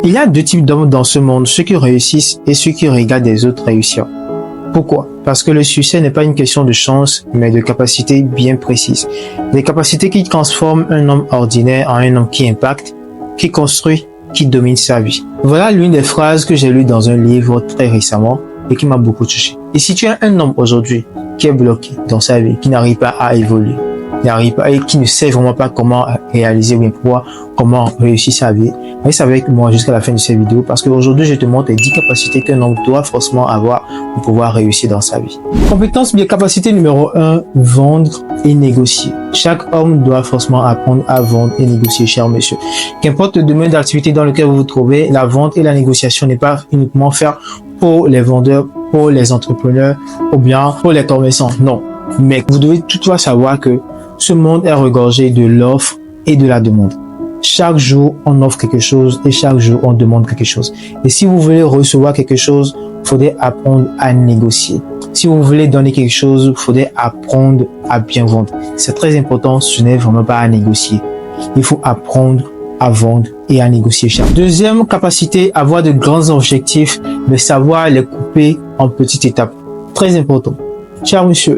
Il y a deux types d'hommes dans ce monde, ceux qui réussissent et ceux qui regardent les autres réussir. Pourquoi? Parce que le succès n'est pas une question de chance, mais de capacités bien précises. Des capacités qui transforment un homme ordinaire en un homme qui impacte, qui construit, qui domine sa vie. Voilà l'une des phrases que j'ai lues dans un livre très récemment et qui m'a beaucoup touché. Et si tu es un homme aujourd'hui qui est bloqué dans sa vie, qui n'arrive pas à évoluer, n'arrive pas et qui ne sait vraiment pas comment réaliser ou bien comment réussir sa vie, reste avec moi jusqu'à la fin de cette vidéo parce qu'aujourd'hui je te montre les 10 capacités qu'un homme doit forcément avoir pour pouvoir réussir dans sa vie. Compétence bien capacité numéro 1, vendre et négocier. Chaque homme doit forcément apprendre à vendre et négocier, cher monsieur. Qu'importe le domaine d'activité dans lequel vous vous trouvez, la vente et la négociation n'est pas uniquement faire pour les vendeurs, pour les entrepreneurs ou bien pour les commerçants. Non. Mais vous devez toutefois savoir que ce monde est regorgé de l'offre et de la demande. Chaque jour, on offre quelque chose et chaque jour, on demande quelque chose. Et si vous voulez recevoir quelque chose, il faudrait apprendre à négocier. Si vous voulez donner quelque chose, il faudrait apprendre à bien vendre. C'est très important, ce n'est vraiment pas à négocier. Il faut apprendre à vendre et à négocier. Deuxième capacité, avoir de grands objectifs, mais savoir les couper en petites étapes. Très important. Cher monsieur,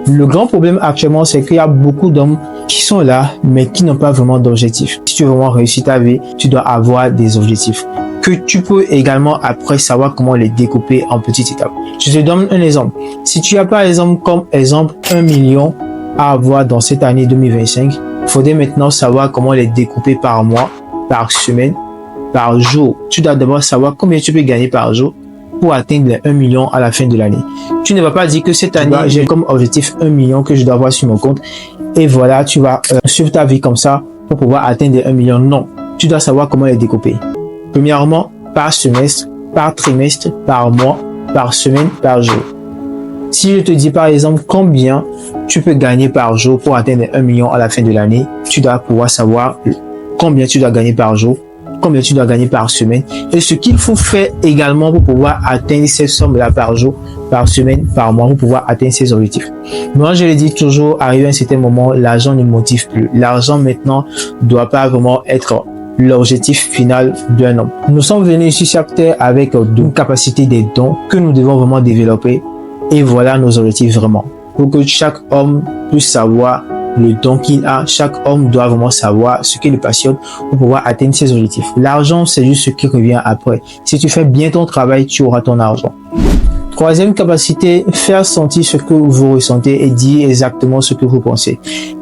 le grand problème actuellement, c'est qu'il y a beaucoup d'hommes qui sont là, mais qui n'ont pas vraiment d'objectifs. Si tu veux vraiment réussir ta vie, tu dois avoir des objectifs que tu peux également après savoir comment les découper en petites étapes. Je te donne un exemple. Si tu as par exemple comme exemple 1 million à avoir dans cette année 2025, il faudrait maintenant savoir comment les découper par mois, par semaine, par jour. Tu dois d'abord savoir combien tu peux gagner par jour pour atteindre les 1 million à la fin de l'année. Tu ne vas pas dire que cette année, j'ai comme objectif 1 million que je dois avoir sur mon compte et voilà, tu vas suivre ta vie comme ça pour pouvoir atteindre les 1 million. Non, tu dois savoir comment les découper. Premièrement, par semestre, par trimestre, par mois, par semaine, par jour. Si je te dis par exemple combien tu peux gagner par jour pour atteindre les 1 million à la fin de l'année, tu dois pouvoir savoir combien tu dois gagner par jour, combien tu dois gagner par semaine et ce qu'il faut faire également pour pouvoir atteindre ces sommes-là par jour, par semaine, par mois, pour pouvoir atteindre ces objectifs. Moi, je le dis toujours, arrivé à un certain moment, l'argent ne motive plus. L'argent maintenant ne doit pas vraiment être l'objectif final d'un homme. Nous sommes venus ici sur Terre avec une capacité des dons que nous devons vraiment développer et voilà nos objectifs vraiment. Pour que chaque homme puisse savoir le don qu'il a, chaque homme doit vraiment savoir ce qui le passionne pour pouvoir atteindre ses objectifs. L'argent, c'est juste ce qui revient après. Si tu fais bien ton travail, tu auras ton argent. Troisième capacité, faire sentir ce que vous ressentez et dire exactement ce que vous pensez.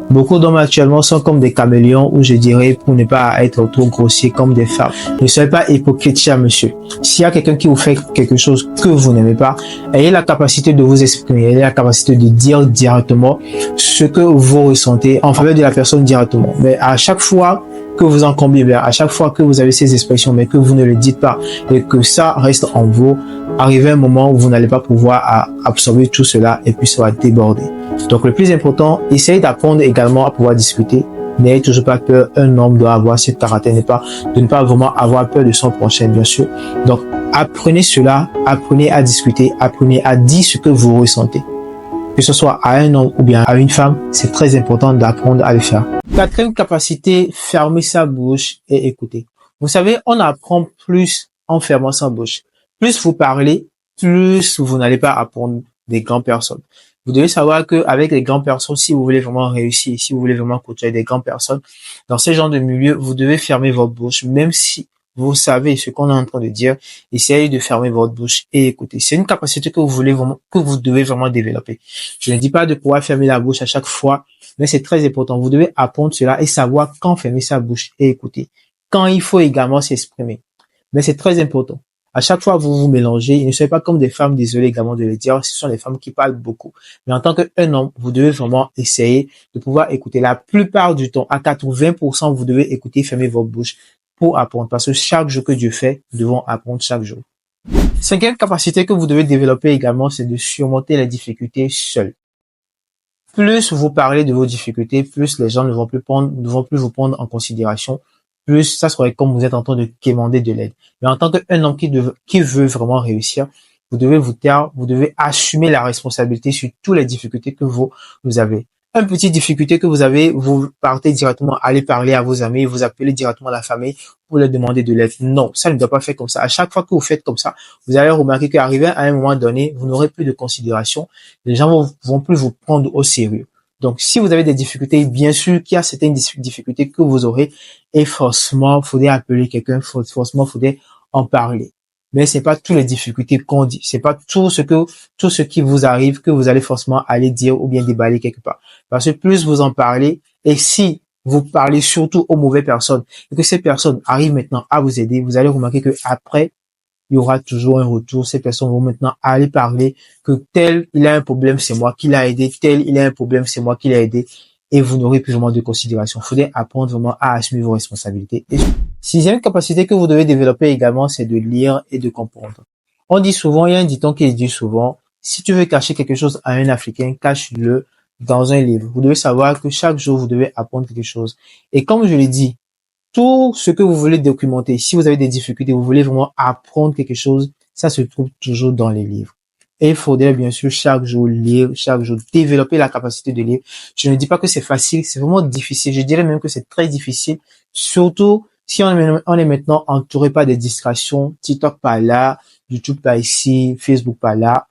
Beaucoup d'hommes actuellement sont comme des caméléons ou je dirais, pour ne pas être trop grossier, comme des femmes. Ne soyez pas hypocrite, cher monsieur. S'il y a quelqu'un qui vous fait quelque chose que vous n'aimez pas, ayez la capacité de vous exprimer, ayez la capacité de dire directement ce que vous ressentez en faveur de la personne directement. Mais à chaque fois que vous en comblez, à chaque fois que vous avez ces expressions, mais que vous ne le dites pas et que ça reste en vous, arrivé un moment où vous n'allez pas pouvoir absorber tout cela et puis ça va déborder. Donc le plus important, essayez d'apprendre également à pouvoir discuter. N'ayez toujours pas peur, un homme doit avoir ce caractère, de ne pas vraiment avoir peur de son prochain, bien sûr. Donc apprenez cela, apprenez à discuter, apprenez à dire ce que vous ressentez. Que ce soit à un homme ou bien à une femme, c'est très important d'apprendre à le faire. Quatrième capacité, fermer sa bouche et écouter. Vous savez, on apprend plus en fermant sa bouche. Plus vous parlez, plus vous n'allez pas apprendre des grandes personnes. Vous devez savoir que avec les grandes personnes, si vous voulez vraiment réussir, si vous voulez vraiment côtoyer des grandes personnes, dans ce genre de milieu, vous devez fermer votre bouche, même si vous savez ce qu'on est en train de dire, essayez de fermer votre bouche et écouter. C'est une capacité que vous devez vraiment développer. Je ne dis pas de pouvoir fermer la bouche à chaque fois, mais c'est très important. Vous devez apprendre cela et savoir quand fermer sa bouche et écouter. Quand il faut également s'exprimer. Mais c'est très important. À chaque fois, vous vous mélangez. Ne soyez pas comme des femmes, désolé également de le dire. Ce sont les femmes qui parlent beaucoup. Mais en tant qu'un homme, vous devez vraiment essayer de pouvoir écouter. La plupart du temps, à 80%, vous devez écouter, fermer votre bouche pour apprendre. Parce que chaque jour que Dieu fait, nous devons apprendre chaque jour. Cinquième capacité que vous devez développer également, c'est de surmonter les difficultés seul. Plus vous parlez de vos difficultés, plus les gens ne vont plus vous prendre en considération. Plus ça serait comme vous êtes en train de quémander de l'aide. Mais en tant qu'un homme qui veut vraiment réussir, vous devez vous taire, vous devez assumer la responsabilité sur toutes les difficultés que vous avez. une petite difficulté que vous avez, vous partez directement aller parler à vos amis, vous appelez directement la famille pour leur demander de l'aide. Non, ça ne doit pas faire comme ça. À chaque fois que vous faites comme ça, vous allez remarquer qu'arrivé à un moment donné, vous n'aurez plus de considération. Les gens vont plus vous prendre au sérieux. Donc, si vous avez des difficultés, bien sûr qu'il y a certaines difficultés que vous aurez et forcément, faudrait appeler quelqu'un, forcément, faudrait en parler. Mais c'est pas toutes les difficultés qu'on dit. C'est pas tout ce qui vous arrive que vous allez forcément aller dire ou bien déballer quelque part. Parce que plus vous en parlez, et si vous parlez surtout aux mauvaises personnes, et que ces personnes arrivent maintenant à vous aider, vous allez remarquer que après, il y aura toujours un retour. Ces personnes vont maintenant aller parler que tel, il a un problème, c'est moi qui l'ai aidé, tel, il a un problème, c'est moi qui l'ai aidé. Et vous n'aurez plus vraiment de considération. Il faudrait apprendre vraiment à assumer vos responsabilités. Et sixième capacité que vous devez développer également, c'est de lire et de comprendre. On dit souvent, il y a un dicton qui dit souvent, si tu veux cacher quelque chose à un Africain, cache-le dans un livre. Vous devez savoir que chaque jour, vous devez apprendre quelque chose. Et comme je l'ai dit, tout ce que vous voulez documenter, si vous avez des difficultés, vous voulez vraiment apprendre quelque chose, ça se trouve toujours dans les livres. Et il faudrait bien sûr chaque jour lire, chaque jour développer la capacité de lire. Je ne dis pas que c'est facile, c'est vraiment difficile. Je dirais même que c'est très difficile, surtout si on est maintenant entouré par des distractions, TikTok par là, YouTube par ici, Facebook par là.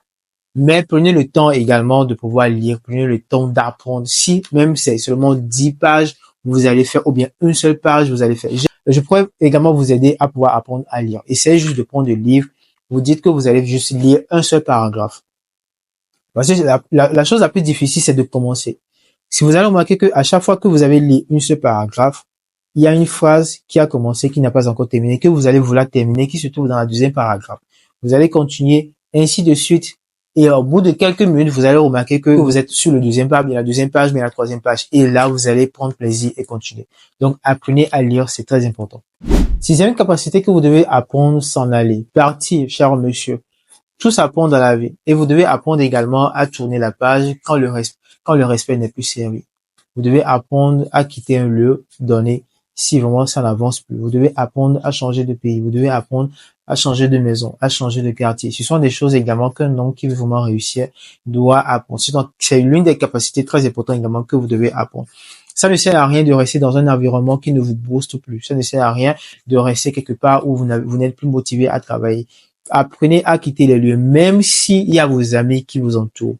Mais prenez le temps également de pouvoir lire, prenez le temps d'apprendre. Si même c'est seulement 10 pages, vous allez faire, ou bien une seule page, vous allez faire. Je pourrais également vous aider à pouvoir apprendre à lire. Essayez juste de prendre le livre. Vous dites que vous allez juste lire un seul paragraphe. Parce que la chose la plus difficile, c'est de commencer. Si vous allez remarquer que à chaque fois que vous avez lu un seul paragraphe, il y a une phrase qui a commencé, qui n'a pas encore terminé, que vous allez vouloir terminer, qui se trouve dans la deuxième paragraphe. Vous allez continuer, ainsi de suite. Et au bout de quelques minutes, vous allez remarquer que vous êtes sur le deuxième page, mais la deuxième page, mais la troisième page. Et là, vous allez prendre plaisir et continuer. Donc, apprenez à lire, c'est très important. Sixième capacité que vous devez apprendre, s'en aller. Partir, cher monsieur. Tout s'apprend dans la vie. Et vous devez apprendre également à tourner la page quand le respect n'est plus servi. Vous devez apprendre à quitter un lieu donné si vraiment ça n'avance plus. Vous devez apprendre à changer de pays. Vous devez apprendre à changer de maison, à changer de quartier. Ce sont des choses également qu'un homme qui veut vraiment réussir doit apprendre. C'est l'une des capacités très importantes également que vous devez apprendre. Ça ne sert à rien de rester dans un environnement qui ne vous booste plus. Ça ne sert à rien de rester quelque part où vous n'êtes plus motivé à travailler. Apprenez à quitter les lieux, même s'il y a vos amis qui vous entourent.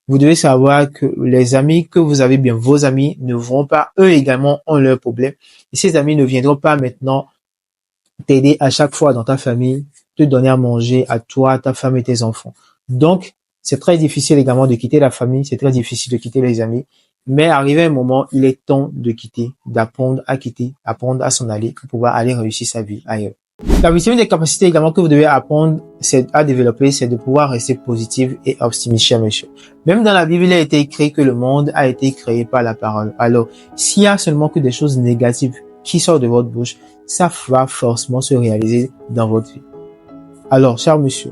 Vous devez savoir que les amis que vous avez, bien vos amis, ne vont pas, eux également ont leurs problèmes. Et ces amis ne viendront pas maintenant t'aider à chaque fois dans ta famille, te donner à manger à toi, ta femme et tes enfants. Donc, c'est très difficile également de quitter la famille, c'est très difficile de quitter les amis. Mais arrivé un moment, il est temps de quitter, d'apprendre à quitter, apprendre à s'en aller pour pouvoir aller réussir sa vie ailleurs. La huitième des capacités également que vous devez apprendre à développer, c'est de pouvoir rester positif et optimiste, cher monsieur. Même dans la Bible, il a été écrit que le monde a été créé par la parole. Alors, s'il y a seulement que des choses négatives qui sortent de votre bouche, ça va forcément se réaliser dans votre vie. Alors, cher monsieur,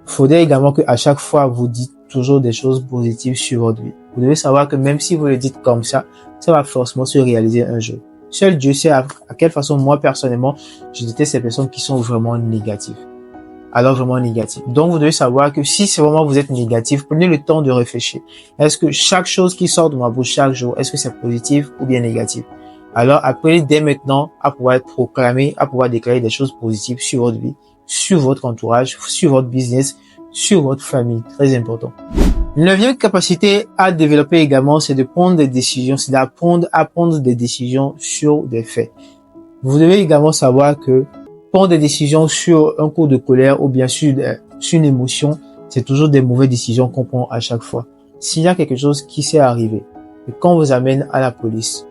il faudrait également que à chaque fois, vous dites toujours des choses positives sur votre vie. Vous devez savoir que même si vous le dites comme ça va forcément se réaliser un jour. Seul Dieu sait à quelle façon, moi personnellement, je déteste ces personnes qui sont vraiment négatives. Alors vraiment négatives. Donc vous devez savoir que si c'est vraiment vous êtes négatif, prenez le temps de réfléchir. Est-ce que chaque chose qui sort de ma bouche chaque jour, est-ce que c'est positif ou bien négatif? Alors apprenez dès maintenant à pouvoir proclamer, à pouvoir déclarer des choses positives sur votre vie, sur votre entourage, sur votre business, sur votre famille. Très important. Neuvième capacité à développer également, c'est de prendre des décisions, c'est d'apprendre à prendre des décisions sur des faits. Vous devez également savoir que prendre des décisions sur un coup de colère ou bien sur une émotion, c'est toujours des mauvaises décisions qu'on prend à chaque fois. S'il y a quelque chose qui s'est arrivé et qu'on vous amène à la police,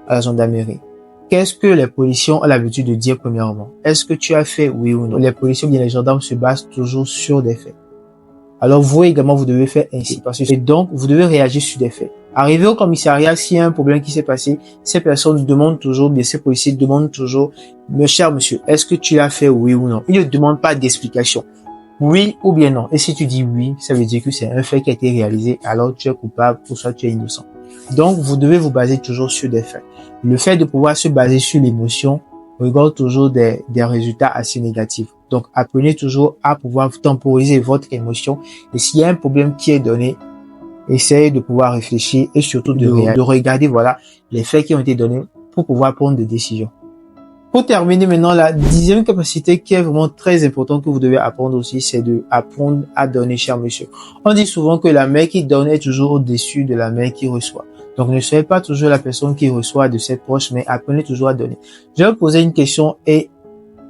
à la gendarmerie, qu'est-ce que les policiers ont l'habitude de dire premièrement? Est-ce que tu as fait oui ou non? Les policiers ou bien les gendarmes se basent toujours sur des faits. Alors vous également, vous devez faire ainsi. Et donc, vous devez réagir sur des faits. Arrivé au commissariat, s'il y a un problème qui s'est passé, ces personnes demandent toujours, bien ces policiers demandent toujours, mon cher monsieur, est-ce que tu l'as fait oui ou non? Ils ne demandent pas d'explication. Oui ou bien non. Et si tu dis oui, ça veut dire que c'est un fait qui a été réalisé, alors tu es coupable ou soit tu es innocent. Donc, vous devez vous baser toujours sur des faits. Le fait de pouvoir se baser sur l'émotion regarde toujours des résultats assez négatifs. Donc, apprenez toujours à pouvoir temporiser votre émotion. Et s'il y a un problème qui est donné, essayez de pouvoir réfléchir et surtout de regarder, voilà, les faits qui ont été donnés pour pouvoir prendre des décisions. Pour terminer maintenant, la 10e capacité qui est vraiment très importante que vous devez apprendre aussi, c'est de apprendre à donner, cher monsieur. On dit souvent que la main qui donne est toujours au-dessus de la main qui reçoit. Donc, ne soyez pas toujours la personne qui reçoit de ses proches, mais apprenez toujours à donner. Je vais vous poser une question et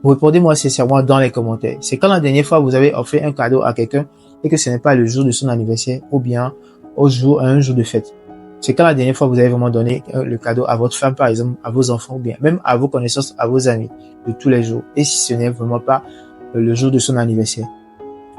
vous répondez-moi sincèrement dans les commentaires. C'est quand la dernière fois vous avez offert un cadeau à quelqu'un et que ce n'est pas le jour de son anniversaire ou bien à un jour de fête. C'est quand la dernière fois vous avez vraiment donné le cadeau à votre femme, par exemple, à vos enfants ou bien même à vos connaissances, à vos amis de tous les jours. Et si ce n'est vraiment pas le jour de son anniversaire.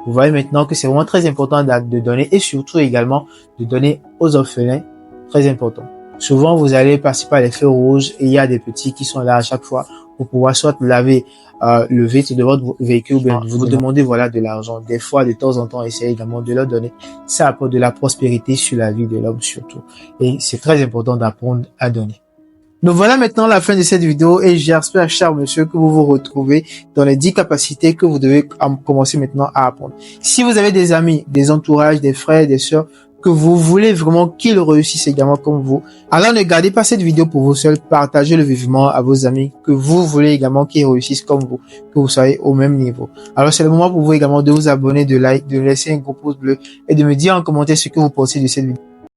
Vous voyez maintenant que c'est vraiment très important de donner et surtout également de donner aux orphelins. Très important. Souvent, vous allez passer par les feux rouges et il y a des petits qui sont là à chaque fois pour pouvoir soit laver le vitre de votre véhicule ou bien vous demander voilà de l'argent. Des fois, de temps en temps, essayez également de leur donner. Ça apporte de la prospérité sur la vie de l'homme surtout. Et c'est très important d'apprendre à donner. Donc voilà maintenant la fin de cette vidéo et j'espère, cher monsieur, que vous vous retrouvez dans les 10 capacités que vous devez commencer maintenant à apprendre. Si vous avez des amis, des entourages, des frères, des sœurs, que vous voulez vraiment qu'ils réussissent également comme vous, alors ne gardez pas cette vidéo pour vous seul, partagez-le vivement à vos amis que vous voulez également qu'ils réussissent comme vous, que vous soyez au même niveau. Alors c'est le moment pour vous également de vous abonner, de like, de laisser un gros pouce bleu et de me dire en commentaire ce que vous pensez de cette vidéo.